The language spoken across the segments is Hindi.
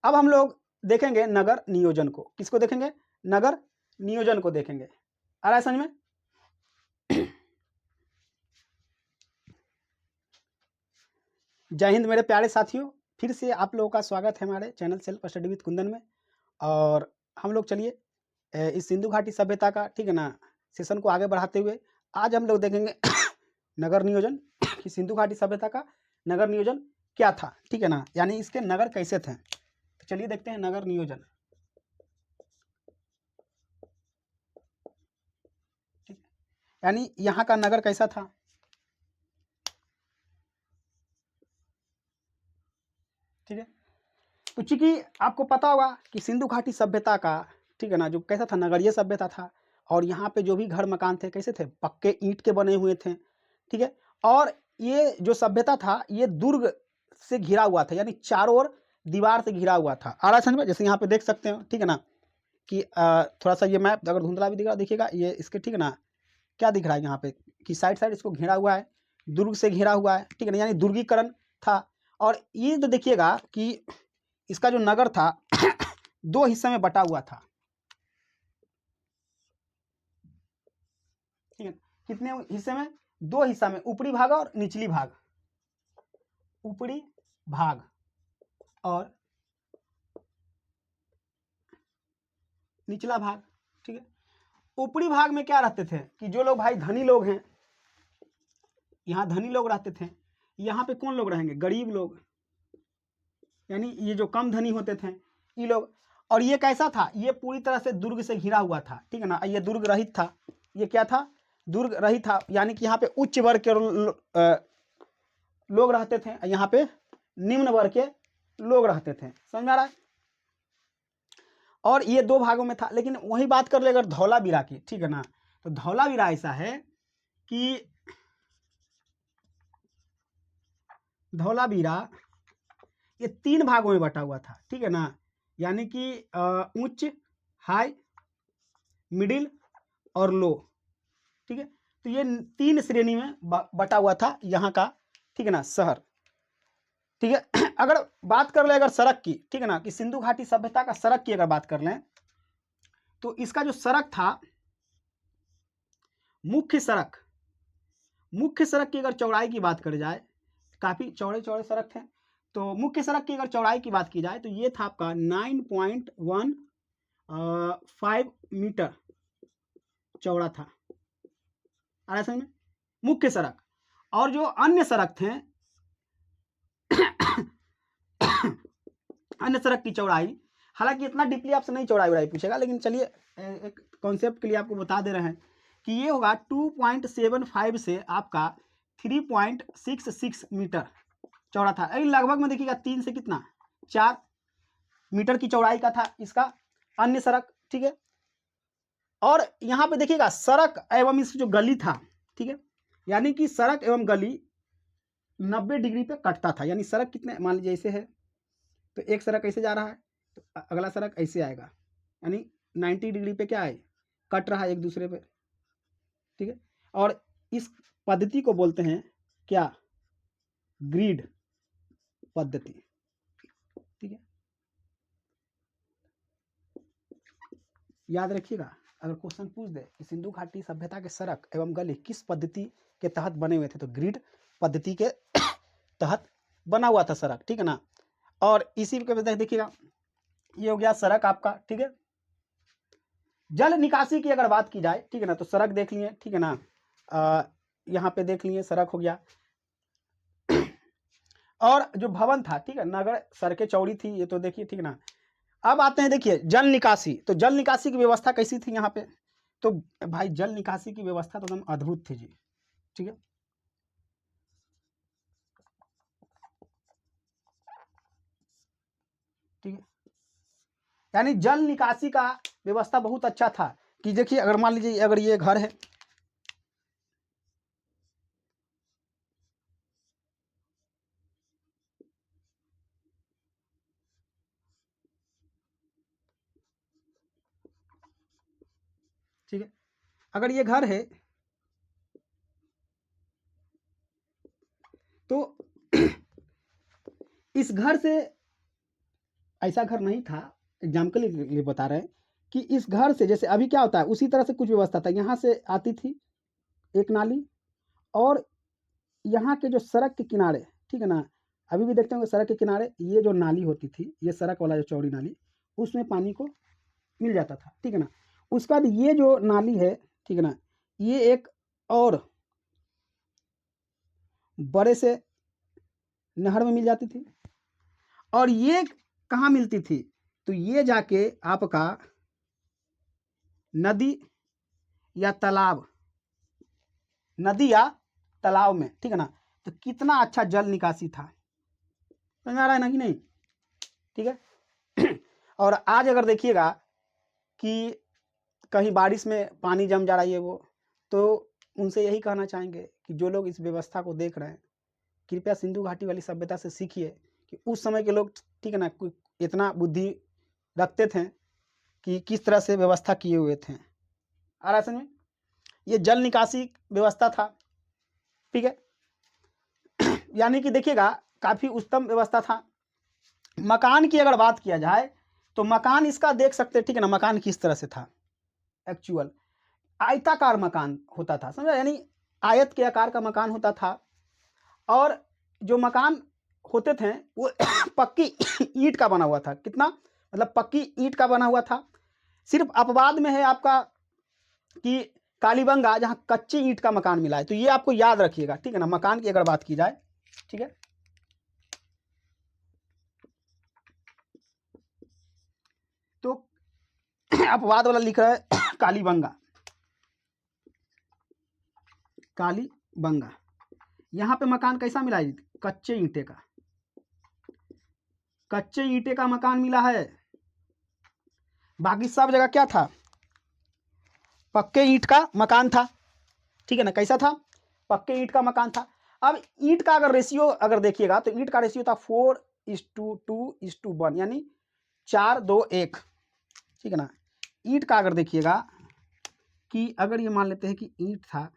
अब हम लोग देखेंगे नगर नियोजन को। किसको देखेंगे? नगर नियोजन को देखेंगे। आ रहा है समझ में? जय हिंद मेरे प्यारे साथियों, फिर से आप लोगों का स्वागत है हमारे channel self study with Kundan में। और हम लोग चलिए इस सिंधु घाटी सभ्यता का, ठीक है ना, सेशन को आगे बढ़ाते हुए आज हम लोग देखेंगे नगर नियोजन कि सिंधु घाटी सभ्यता का नगर नियोजन क्या था, ठीक है ना, यानी इसके नगर कैसे थे। तो चलिए देखते हैं नगर नियोजन। ठीक है, यानी यहाँ का नगर कैसा था। ठीक है, तो चूंकि आपको पता होगा कि सिंधु घाटी सभ्यता का, ठीक है ना, जो कैसा था, नगरीय सभ्यता था। और यहाँ पे जो भी घर मकान थे कैसे थे, पक्के ईंट के बने हुए थे। ठीक है, और ये जो सभ्यता था ये दुर्ग से घिरा हुआ था, यानी चारों ओर दीवार से घिरा हुआ था। आ रहा है समझ में? जैसे यहाँ पे देख सकते हो, ठीक है ना, कि थोड़ा सा ये मैप अगर धुंधला भी दिख रहा देखिएगा, ये इसके, ठीक है ना, क्या दिख रहा है यहाँ पे कि साइड साइड इसको घेरा हुआ है, दुर्ग से घिरा हुआ है, ठीक है ना, यानी दुर्गीकरण था। और ये तो देखिएगा कि इसका जो नगर था दो हिस्से में बटा हुआ था। ठीक है, कितने हिस्से में? दो हिस्सा में, ऊपरी भाग और निचली भाग। ऊपरी भाग और निचला भाग। ठीक है, ऊपरी भाग में क्या रहते थे कि जो लोग भाई धनी लोग हैं, यहाँ धनी लोग रहते थे। यहाँ पे कौन लोग रहेंगे? गरीब लोग, यानी ये जो कम धनी होते थे ये लोग। और ये कैसा था? ये पूरी तरह से दुर्ग से घिरा हुआ था। ठीक है ना, ये दुर्ग रहित था। ये क्या था? दुर्ग रहित था, यानी कि यहाँ पे उच्च वर्ग के लोग रहते थे, यहाँ पे निम्न वर्ग के लोग रहते थे। समझ में आ रहा है? और ये दो भागों में था। लेकिन वही बात कर ले अगर धौलावीरा की, ठीक है ना, तो धौलावीरा ऐसा है कि धौलावीरा ये तीन भागों में बटा हुआ था। ठीक है ना, यानी कि उच्च, हाई, मिडिल और लो। ठीक है, तो ये तीन श्रेणी में बटा हुआ था यहाँ का, ठीक है ना, शहर। ठीक है, अगर बात कर ले अगर सड़क की, ठीक है ना, कि सिंधु घाटी सभ्यता का सड़क की अगर बात कर लें तो इसका जो सड़क था, मुख्य सड़क की अगर चौड़ाई की बात करी जाए, काफी चौड़े चौड़े सड़क थे। तो मुख्य सड़क की अगर चौड़ाई की बात की जाए तो ये था आपका 9.15 मीटर चौड़ा था। आ रहा समझ में? मुख्य सड़क। और जो अन्य सड़क थे अन्य सड़क की चौड़ाई, हालांकि इतना डीपली आपसे नहीं चौड़ाई पूछेगा, लेकिन चलिए एक कॉन्सेप्ट के लिए आपको बता दे रहे हैं कि ये होगा 2.75 से आपका 3.66 मीटर चौड़ा था। लगभग में देखिएगा 3 से कितना 4 मीटर की चौड़ाई का था इसका अन्य सड़क। ठीक है, और यहाँ पे देखिएगा सड़क एवं इस जो गली था, ठीक है, यानी कि सड़क एवं गली 90 डिग्री पे कटता था। यानी सड़क कितने, मान लीजिए ऐसे है तो एक सड़क ऐसे जा रहा है तो अगला सड़क ऐसे आएगा, यानी 90 डिग्री पे क्या है, कट रहा है एक दूसरे पे। ठीक है, और इस पद्धति को बोलते हैं क्या? ग्रिड पद्धति। ठीक है, याद रखिएगा अगर क्वेश्चन पूछ दे कि सिंधु घाटी सभ्यता के सड़क एवं गली किस पद्धति के तहत बने हुए थे, तो ग्रिड पद्धति के तहत बना हुआ था सड़क। ठीक है ना, और इसी के वजह देखिएगा ये हो गया सड़क आपका। ठीक है, जल निकासी की अगर बात की जाए, ठीक है ना, तो सड़क देख लिए, ठीक है ना, यहाँ पे देख लिए सड़क हो गया। और जो भवन था, ठीक है, नगर सड़कें चौड़ी थी, ये तो देखिए, ठीक है ना। अब आते हैं देखिए जल निकासी। तो जल निकासी की व्यवस्था कैसी थी यहाँ पे? तो भाई जल निकासी की व्यवस्था तो एकदम अद्भुत थी जी। ठीक है, ठीक है, यानी जल निकासी का व्यवस्था बहुत अच्छा था कि देखिए अगर मान लीजिए अगर ये घर है, ठीक है, अगर ये घर है तो इस घर से ऐसा घर नहीं था, एग्जाम के लिए बता रहे हैं कि इस घर से जैसे अभी क्या होता है उसी तरह से कुछ व्यवस्था था। यहाँ से आती थी एक नाली, और यहाँ के जो सड़क के किनारे, ठीक है ना, अभी भी देखते होंगे सड़क के किनारे ये जो नाली होती थी, ये सड़क वाला जो चौड़ी नाली, उसमें पानी को मिल जाता था, ठीक है ना। उसके बाद ये जो नाली है, ठीक है ना, ये एक और बड़े से नहर में मिल जाती थी, और ये कहाँ मिलती थी, तो ये जाके आपका नदी या तालाब, नदी या तालाब में, ठीक है ना। तो कितना अच्छा जल निकासी था, समझ आ रहा है ना कि नहीं, ठीक है। और आज अगर देखिएगा कि कहीं बारिश में पानी जम जा रही है वो, तो उनसे यही कहना चाहेंगे कि जो लोग इस व्यवस्था को देख रहे हैं, कृपया सिंधु घाटी वाली सभ्यता से सीखिए कि उस समय के लोग, ठीक है ना, इतना बुद्धि रखते थे कि किस तरह से व्यवस्था किए हुए थे। आ रहा समझ, ये जल निकासी व्यवस्था था, ठीक है। यानी कि देखिएगा काफ़ी उत्तम व्यवस्था था। मकान की अगर बात किया जाए तो मकान इसका देख सकते हैं, ठीक है ना, मकान किस तरह से था। एक्चुअल आयताकार मकान होता था, समझा, यानी आयत के आकार का मकान होता था, और जो मकान होते थे वो पक्की ईंट का बना हुआ था। कितना, मतलब पक्की ईंट का बना हुआ था। सिर्फ अपवाद में है आपका कि कालीबंगा, जहाँ कच्ची ईंट का मकान मिला है। तो ये आपको याद रखिएगा, ठीक है ना, मकान की अगर बात की जाए, ठीक है। तो अपवाद वाला लिख रहा है कालीबंगा, कालीबंगा। यहाँ पे मकान कैसा मिला है, कच्चे ईंटे का, कच्चे ईंटे का मकान मिला है। बाकी सब जगह क्या था, पक्के ईंट का मकान था, ठीक है ना। कैसा था, पक्के ईंट का मकान था। अब ईंट का अगर रेशियो अगर देखिएगा तो ईंट का रेशियो था 4:2:1, यानी 4:2:1, ठीक है ना। ईंट का अगर देखिएगा कि अगर ये मान लेते हैं कि ईंट था,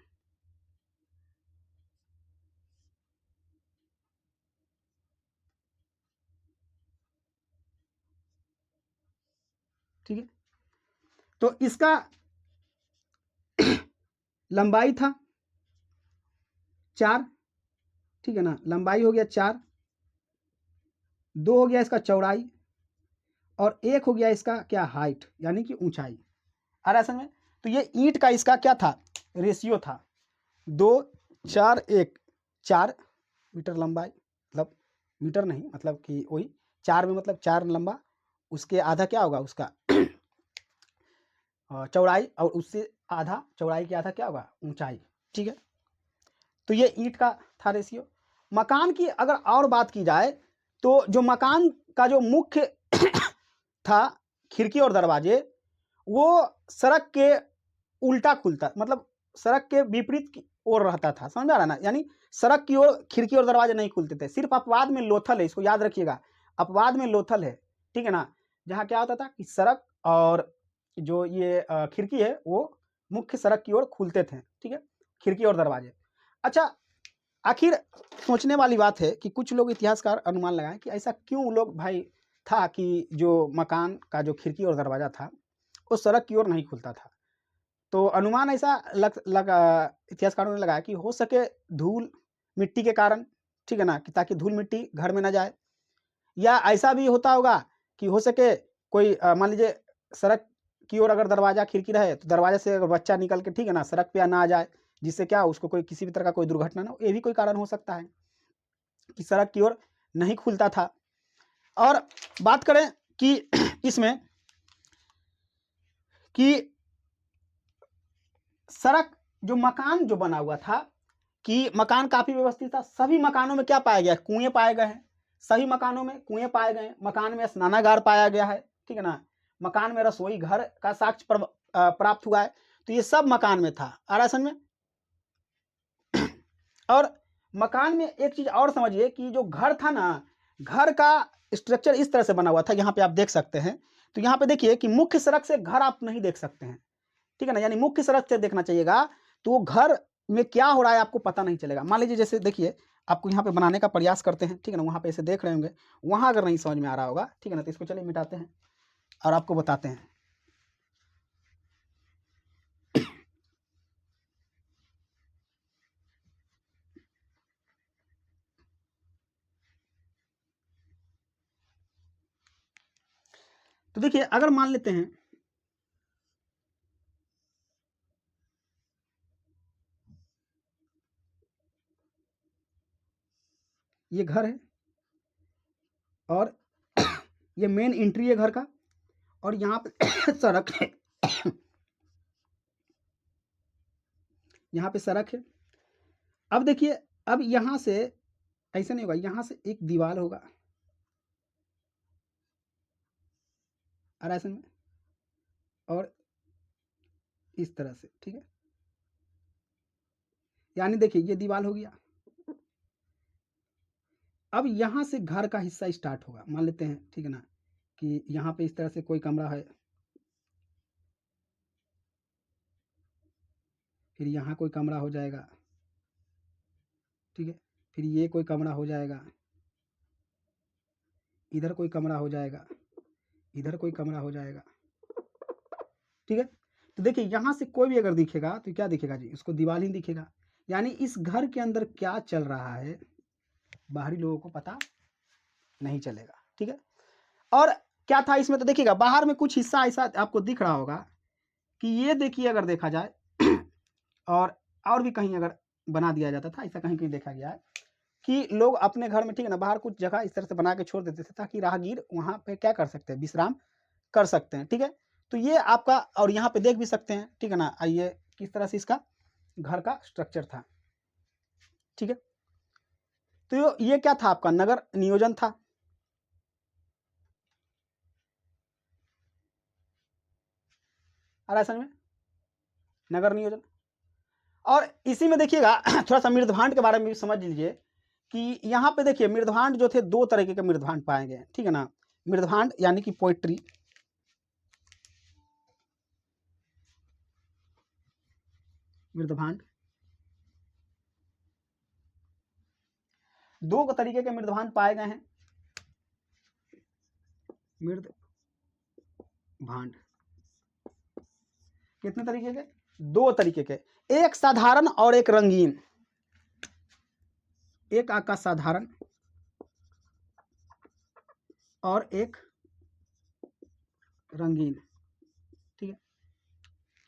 ठीक है, तो इसका लंबाई था 4, ठीक है ना, लंबाई हो गया 4, 2 हो गया इसका चौड़ाई, और 1 हो गया इसका क्या, हाइट, यानी कि ऊंचाई। आ रहा है समझ में। तो ये ईंट का इसका क्या था, रेशियो था 2:4:1, 4 मीटर लंबाई, मतलब मीटर नहीं, मतलब कि वही 4 में मतलब 4 लंबा, उसके आधा क्या होगा उसका चौड़ाई, और उससे आधा चौड़ाई के आधा क्या होगा ऊंचाई, ठीक है। तो ये ईंट का था रेशियो। मकान की अगर और बात की जाए तो जो मकान का जो मुख्य था, खिड़की और दरवाजे, वो सड़क के उल्टा खुलता, मतलब सड़क के विपरीत की ओर रहता था, समझ आ रहा ना। यानी सड़क की ओर खिड़की और दरवाजे नहीं खुलते थे। सिर्फ अपवाद में लोथल है, इसको याद रखिएगा, अपवाद में लोथल है, ठीक है ना, जहाँ क्या होता था कि सड़क और जो ये खिड़की है वो मुख्य सड़क की ओर खुलते थे, ठीक है, खिड़की और दरवाजे। अच्छा, आखिर सोचने वाली बात है कि कुछ लोग इतिहासकार अनुमान लगाएं कि ऐसा क्यों लोग भाई था कि जो मकान का जो खिड़की और दरवाजा था वो सड़क की ओर नहीं खुलता था। तो अनुमान ऐसा इतिहासकारों ने लगाया कि हो सके धूल मिट्टी के कारण, ठीक है ना, कि ताकि धूल मिट्टी घर में ना जाए, या ऐसा भी होता होगा कि हो सके कोई मान लीजिए सड़क की ओर अगर दरवाजा खिड़की रहे तो दरवाजे से अगर बच्चा निकल के, ठीक है ना, सड़क पे ना आ जाए, जिससे क्या उसको कोई किसी भी तरह का कोई दुर्घटना ना हो। ये भी कोई कारण हो सकता है कि सड़क की ओर नहीं खुलता था। और बात करें कि इसमें कि सड़क जो मकान जो बना हुआ था कि मकान काफी व्यवस्थित था। सभी मकानों में क्या पाया गया, कुएं पाए गए हैं, सभी मकानों में कुएं पाए गए हैं। मकान में स्नानागार पाया गया है, ठीक है ना, मकान में रसोई घर का साक्ष्य प्राप्त हुआ है। तो ये सब मकान में था। आ रहा समझ में। और मकान में एक चीज और समझिए कि जो घर था ना, घर का स्ट्रक्चर इस तरह से बना हुआ था, यहाँ पे आप देख सकते हैं। तो यहाँ पे देखिए कि मुख्य सड़क से घर आप नहीं देख सकते हैं, ठीक है ना, यानी मुख्य सड़क से देखना चाहिएगा तो वो घर में क्या हो रहा है आपको पता नहीं चलेगा। मान लीजिए जैसे देखिए आपको यहाँ पे बनाने का प्रयास करते हैं, ठीक है ना, वहाँ पे ऐसे देख रहे होंगे, वहाँ अगर नहीं समझ में आ रहा होगा, ठीक है ना, तो इसको चलिए मिटाते हैं और आपको बताते हैं। तो देखिए अगर मान लेते हैं ये घर है और ये मेन एंट्री है घर का, और यहाँ पे सड़क है, यहाँ पे सड़क है। अब देखिए, अब यहाँ से ऐसा नहीं होगा, यहाँ से एक दीवार होगा और ऐसे में, और इस तरह से, ठीक है, यानी देखिए ये दीवार हो गया। अब यहाँ से घर का हिस्सा स्टार्ट होगा, मान लेते हैं, ठीक है ना, कि यहाँ पे इस तरह से कोई कमरा है, फिर यहाँ कोई कमरा हो जाएगा, ठीक है, फिर ये कोई कमरा हो जाएगा, इधर कोई कमरा हो जाएगा, इधर कोई कमरा हो जाएगा, ठीक है। तो देखिए यहाँ से कोई भी अगर दिखेगा तो क्या दिखेगा जी, इसको दीवार ही दिखेगा, यानी इस घर के अंदर क्या चल रहा है बाहरी लोगों को पता नहीं चलेगा, ठीक है। और क्या था इसमें, तो देखिएगा बाहर में कुछ हिस्सा ऐसा आपको दिख रहा होगा कि ये देखिए अगर देखा जाए और भी कहीं अगर बना दिया जाता था, ऐसा कहीं कहीं देखा गया है कि लोग अपने घर में, ठीक है ना, बाहर कुछ जगह इस तरह से बना के छोड़ देते थे ताकि राहगीर वहाँ पे क्या कर सकते हैं, विश्राम कर सकते हैं, ठीक है। तो ये आपका, और यहाँ पे देख भी सकते हैं, ठीक है ना, ये किस तरह से इसका घर का स्ट्रक्चर था, ठीक है। तो ये क्या था, आपका नगर नियोजन था। राजस्थान में नगर नियोजन, और इसी में देखिएगा थोड़ा सा मृदभांड के बारे में भी समझ लीजिए कि यहाँ पे देखिए मृदभांड जो थे, दो तरीके के मृदभांड पाए गए, ठीक है ना। मृदभांड यानी कि पोएट्री, मृदभांड, दो तरीके के मृदभांड पाए गए हैं। मृदभांड कितने तरीके के, दो तरीके के, एक साधारण और एक रंगीन, एक आपका साधारण और एक रंगीन, ठीक है।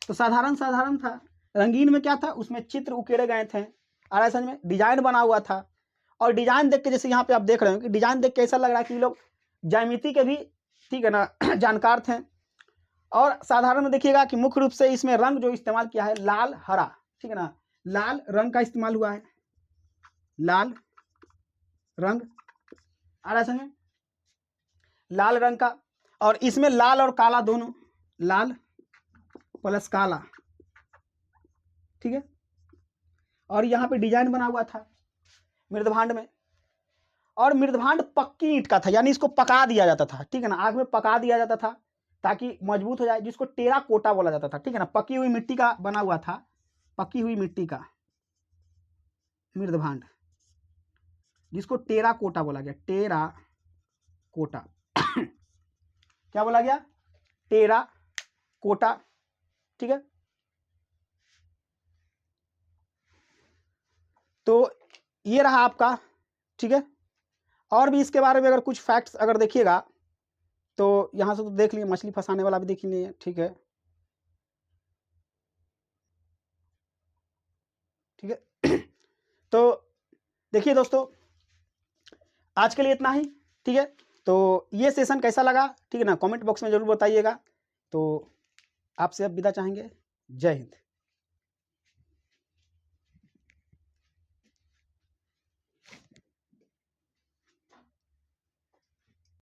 तो साधारण साधारण था, रंगीन में क्या था, उसमें चित्र उकेरे गए थे और ऐसा में डिजाइन बना हुआ था, और डिजाइन देख के, जैसे यहाँ पे आप देख रहे हो कि डिजाइन देख के ऐसा लग रहा है कि लोग ज्यामिति के भी, ठीक है ना, जानकार थे। और साधारण में देखिएगा कि मुख्य रूप से इसमें रंग जो इस्तेमाल किया है, लाल हरा, ठीक है ना, लाल रंग का इस्तेमाल हुआ है, लाल रंग, और ऐसा में लाल रंग का, और इसमें लाल और काला दोनों, लाल प्लस काला, ठीक है। और यहाँ पे डिजाइन बना हुआ था मृदभांड में, और मृदभांड पक्की ईंट का था, यानी इसको पका दिया जाता था, ठीक है ना, आग में पका दिया जाता था ताकि मजबूत हो जाए, जिसको टेरा कोटा बोला जाता था, ठीक है ना, पकी हुई मिट्टी का बना हुआ था, पकी हुई मिट्टी का मृदभांड, जिसको टेरा कोटा बोला गया, टेरा कोटा क्या बोला गया, टेरा कोटा, ठीक है। तो ये रहा आपका, ठीक है। और भी इसके बारे में अगर कुछ फैक्ट्स अगर देखिएगा तो यहाँ से तो देख लिए, मछली फंसाने वाला भी देख लिए, ठीक है, ठीक है। तो देखिए दोस्तों, आज के लिए इतना ही, ठीक है। तो ये सेशन कैसा लगा, ठीक है ना, कमेंट बॉक्स में जरूर बताइएगा। तो आपसे अब विदा चाहेंगे, जय हिंद।